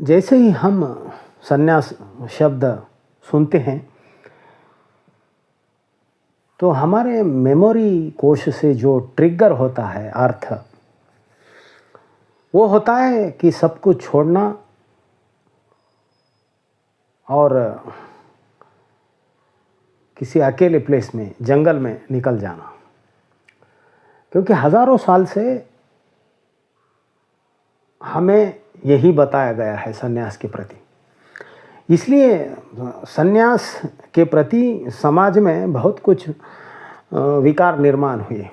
जैसे ही हम संन्यास शब्द सुनते हैं तो हमारे मेमोरी कोश से जो ट्रिगर होता है अर्थ, वो होता है कि सब कुछ छोड़ना और किसी अकेले प्लेस में, जंगल में निकल जाना। क्योंकि हज़ारों साल से हमें यही बताया गया है संन्यास के प्रति। इसलिए संन्यास के प्रति समाज में बहुत कुछ विकार निर्माण हुए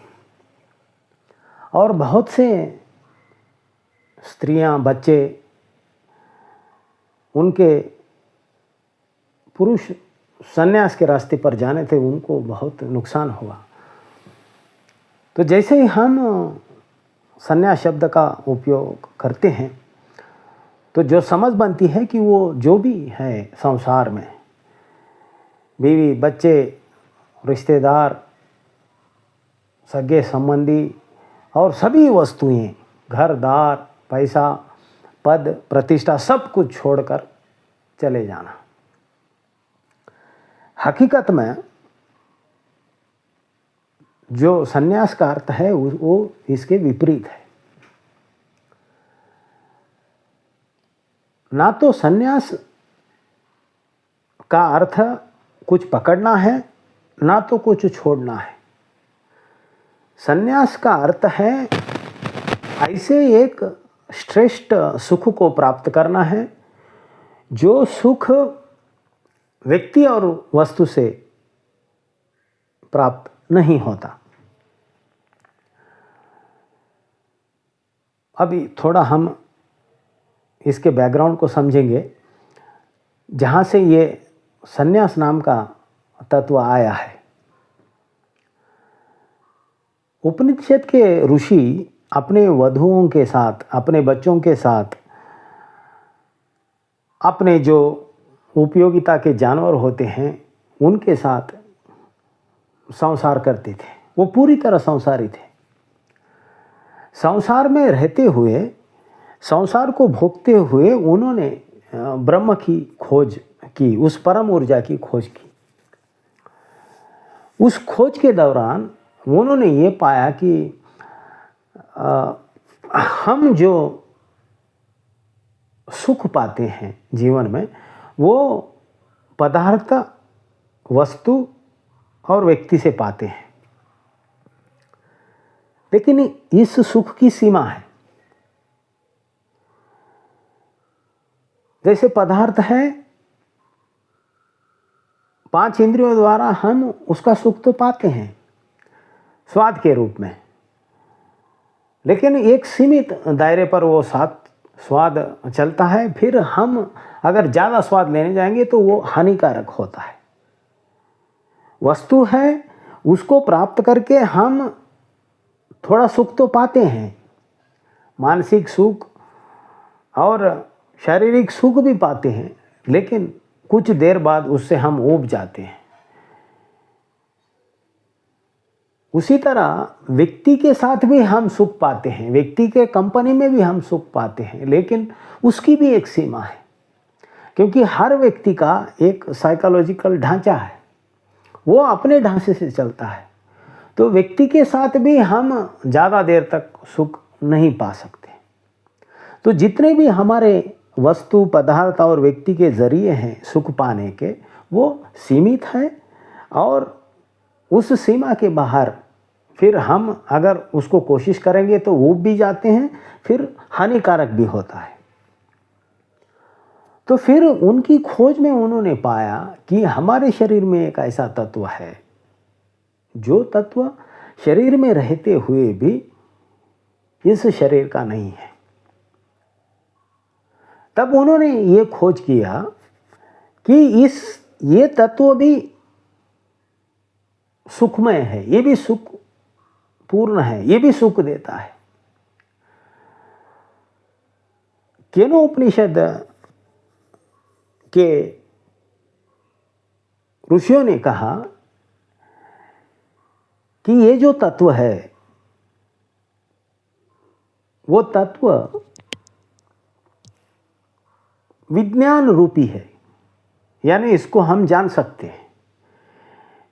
और बहुत से स्त्रियां, बच्चे, उनके पुरुष संन्यास के रास्ते पर जाने थे, उनको बहुत नुकसान हुआ। तो जैसे ही हम संन्यास शब्द का उपयोग करते हैं तो जो समझ बनती है कि वो जो भी है संसार में, बीवी, बच्चे, रिश्तेदार, सगे संबंधी और सभी वस्तुएं, घर दार, पैसा, पद, प्रतिष्ठा, सब कुछ छोड़कर चले जाना। हकीकत में जो संन्यास का अर्थ है वो इसके विपरीत है। ना तो संन्यास का अर्थ कुछ पकड़ना है, ना तो कुछ छोड़ना है। संन्यास का अर्थ है ऐसे एक श्रेष्ठ सुख को प्राप्त करना है जो सुख व्यक्ति और वस्तु से प्राप्त नहीं होता। अभी थोड़ा हम इसके बैकग्राउंड को समझेंगे, जहाँ से ये संन्यास नाम का तत्व आया है। उपनिषद के ऋषि अपने वधुओं के साथ, अपने बच्चों के साथ, अपने जो उपयोगिता के जानवर होते हैं उनके साथ संसार करते थे। वो पूरी तरह संसारी थे। संसार में रहते हुए, संसार को भोगते हुए उन्होंने ब्रह्म की खोज की, उस परम ऊर्जा की खोज की। उस खोज के दौरान उन्होंने ये पाया कि हम जो सुख पाते हैं जीवन में, वो पदार्थ, वस्तु और व्यक्ति से पाते हैं। लेकिन इस सुख की सीमा है। जैसे पदार्थ है, 5 इंद्रियों द्वारा हम उसका सुख तो पाते हैं स्वाद के रूप में, लेकिन एक सीमित दायरे पर वो स्वाद चलता है। फिर हम अगर ज़्यादा स्वाद लेने जाएंगे तो वो हानिकारक होता है। वस्तु है, उसको प्राप्त करके हम थोड़ा सुख तो पाते हैं, मानसिक सुख और शारीरिक सुख भी पाते हैं, लेकिन कुछ देर बाद उससे हम ऊब जाते हैं। उसी तरह व्यक्ति के साथ भी हम सुख पाते हैं, व्यक्ति के कंपनी में भी हम सुख पाते हैं, लेकिन उसकी भी एक सीमा है। क्योंकि हर व्यक्ति का एक साइकोलॉजिकल ढांचा है, वो अपने ढांचे से चलता है। तो व्यक्ति के साथ भी हम ज़्यादा देर तक सुख नहीं पा सकते। तो जितने भी हमारे वस्तु, पदार्थ और व्यक्ति के जरिए हैं सुख पाने के, वो सीमित है और उस सीमा के बाहर फिर हम अगर उसको कोशिश करेंगे तो ऊब भी जाते हैं, फिर हानिकारक भी होता है। तो फिर उनकी खोज में उन्होंने पाया कि हमारे शरीर में एक ऐसा तत्व है जो तत्व शरीर में रहते हुए भी इस शरीर का नहीं है। तब उन्होंने ये खोज किया कि ये तत्व भी सुखमय है, ये भी सुख पूर्ण है, ये भी सुख देता है। केनोपनिषद के ऋषियों ने कहा कि ये जो तत्व है, वो तत्व विज्ञान रूपी है, यानी इसको हम जान सकते हैं।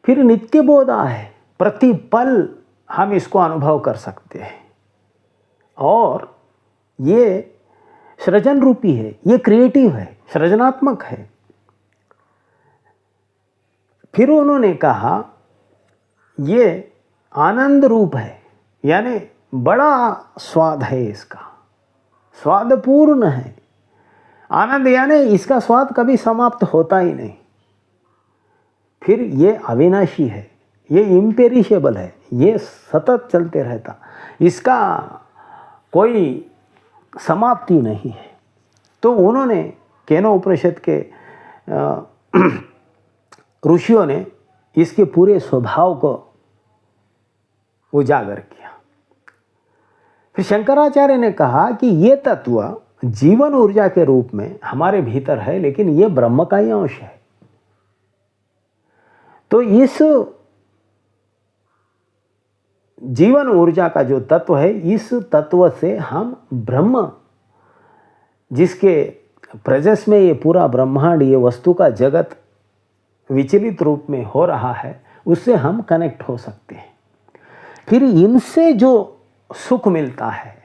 फिर नित्य बोधा है, प्रतिपल हम इसको अनुभव कर सकते हैं। और ये सृजन रूपी है, ये क्रिएटिव है, सृजनात्मक है। फिर उन्होंने कहा ये आनंद रूप है, यानी बड़ा स्वाद है, इसका स्वादपूर्ण है। आनंद यानी इसका स्वाद कभी समाप्त होता ही नहीं। फिर ये अविनाशी है, ये इम्पेरिशेबल है, ये सतत चलते रहता, इसका कोई समाप्ति नहीं है। तो उन्होंने केनो उपनिषद के ऋषियों ने इसके पूरे स्वभाव को उजागर किया। फिर शंकराचार्य ने कहा कि ये तत्व जीवन ऊर्जा के रूप में हमारे भीतर है, लेकिन ये ब्रह्म का ही अंश है। तो इस जीवन ऊर्जा का जो तत्व है, इस तत्व से हम ब्रह्म, जिसके प्रजस में ये पूरा ब्रह्मांड, ये वस्तु का जगत विचलित रूप में हो रहा है, उससे हम कनेक्ट हो सकते हैं। फिर इनसे जो सुख मिलता है,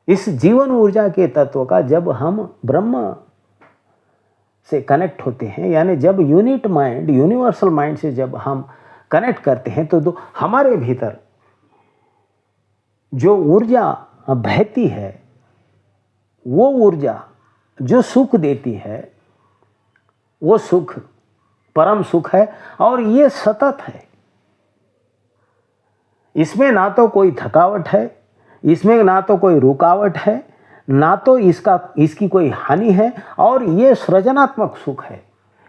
इस जीवन ऊर्जा के तत्व का, जब हम ब्रह्म से कनेक्ट होते हैं, यानी जब यूनिट माइंड, यूनिवर्सल माइंड से जब हम कनेक्ट करते हैं, तो हमारे भीतर जो ऊर्जा बहती है, वो ऊर्जा जो सुख देती है, वो सुख परम सुख है और ये सतत है। इसमें ना तो कोई थकावट है, इसमें ना तो कोई रुकावट है, ना तो इसकी कोई हानि है, और ये सृजनात्मक सुख है।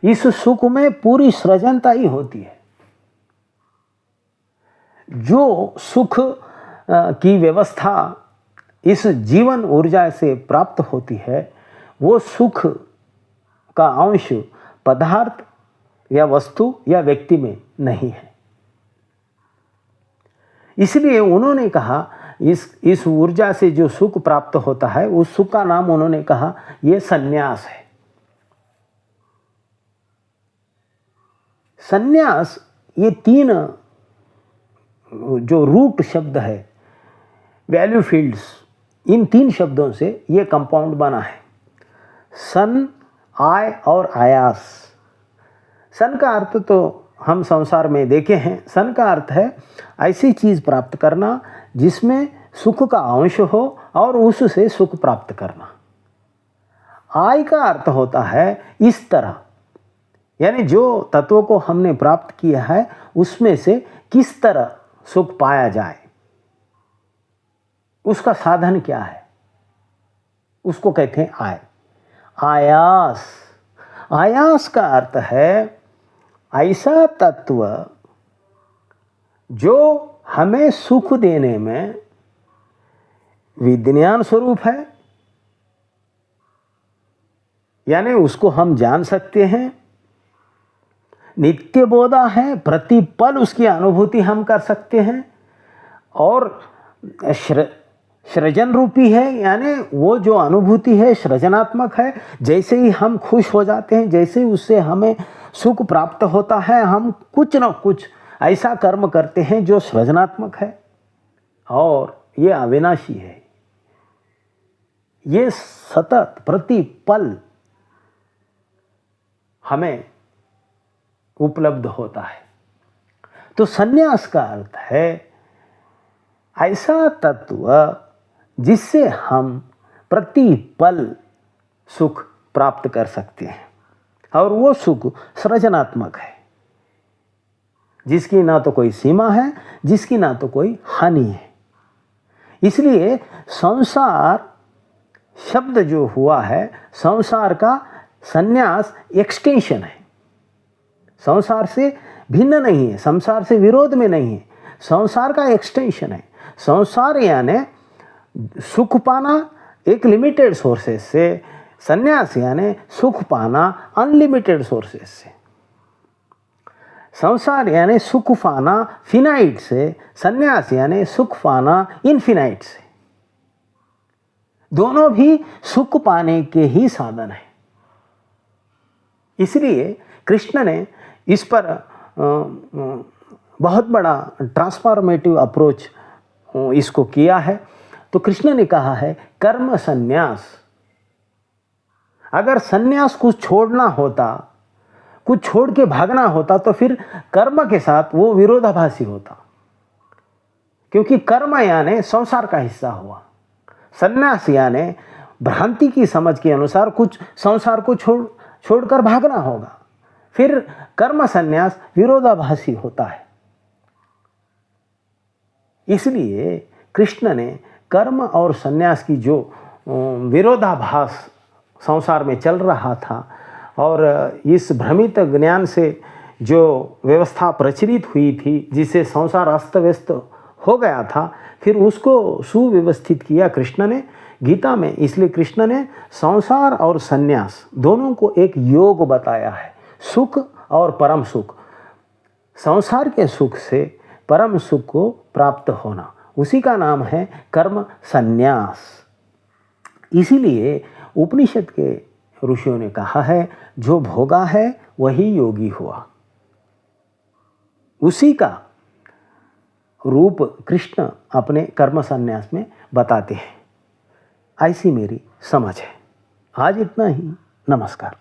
इस सुख में पूरी सृजनता ही होती है। जो सुख की व्यवस्था इस जीवन ऊर्जा से प्राप्त होती है, वो सुख का अंश पदार्थ या वस्तु या व्यक्ति में नहीं है। इसलिए उन्होंने कहा इस ऊर्जा से जो सुख प्राप्त होता है, उस सुख का नाम उन्होंने कहा ये संन्यास है। संन्यास, ये तीन जो रूट शब्द है, वैल्यू फील्ड्स, इन तीन शब्दों से ये कंपाउंड बना है। सन, आय और आयास। सन का अर्थ तो हम संसार में देखे हैं। सन का अर्थ है ऐसी चीज़ प्राप्त करना जिसमें सुख का अंश हो और उससे सुख प्राप्त करना। आय का अर्थ होता है इस तरह, यानी जो तत्वों को हमने प्राप्त किया है उसमें से किस तरह सुख पाया जाए, उसका साधन क्या है, उसको कहते हैं आय। आयास, आयास का अर्थ है ऐसा तत्व जो हमें सुख देने में विज्ञान स्वरूप है, यानी उसको हम जान सकते हैं, नित्य बोधा है, प्रतिपल उसकी अनुभूति हम कर सकते हैं, और सृजन रूपी है, यानी वो जो अनुभूति है सृजनात्मक है। जैसे ही हम खुश हो जाते हैं, जैसे ही उससे हमें सुख प्राप्त होता है, हम कुछ न कुछ ऐसा कर्म करते हैं जो सृजनात्मक है, और ये अविनाशी है, ये सतत प्रतिपल हमें उपलब्ध होता है। तो संन्यास का अर्थ है ऐसा तत्व जिससे हम प्रतिपल सुख प्राप्त कर सकते हैं, और वो सुख सृजनात्मक है, जिसकी ना तो कोई सीमा है, जिसकी ना तो कोई हानि है। इसलिए संसार शब्द जो हुआ है, संसार का संन्यास एक्सटेंशन है, संसार से भिन्न नहीं है, संसार से विरोध में नहीं है, संसार का एक्सटेंशन है। संसार यानी सुख पाना एक लिमिटेड सोर्सेस से, संन्यास यानी सुख पाना अनलिमिटेड सोर्सेस से। संसार यानी सुख पाना फिनाइट से, संन्यास यानी सुख पाना इनफिनाइट से। दोनों भी सुख पाने के ही साधन हैं। इसलिए कृष्ण ने इस पर बहुत बड़ा ट्रांसफॉर्मेटिव अप्रोच इसको किया है। तो कृष्ण ने कहा है कर्म संन्यास। अगर संन्यास कुछ छोड़ना होता, कुछ छोड़ के भागना होता, तो फिर कर्म के साथ वो विरोधाभासी होता, क्योंकि कर्म यानी संसार का हिस्सा हुआ, संन्यास यानी भ्रांति की समझ के अनुसार कुछ संसार को छोड़कर भागना होगा। फिर कर्म संन्यास विरोधाभासी होता है। इसलिए कृष्ण ने कर्म और संन्यास की जो विरोधाभास संसार में चल रहा था और इस भ्रमित ज्ञान से जो व्यवस्था प्रचलित हुई थी, जिससे संसार अस्त व्यस्त हो गया था, फिर उसको सुव्यवस्थित किया कृष्ण ने गीता में। इसलिए कृष्ण ने संसार और संन्यास दोनों को एक योग बताया है, सुख और परम सुख। संसार के सुख से परम सुख को प्राप्त होना, उसी का नाम है कर्म संन्यास। इसीलिए उपनिषद के ऋषियों ने कहा है जो भोगा है वही योगी हुआ। उसी का रूप कृष्ण अपने कर्म संन्यास में बताते हैं। ऐसी मेरी समझ है। आज इतना ही। नमस्कार।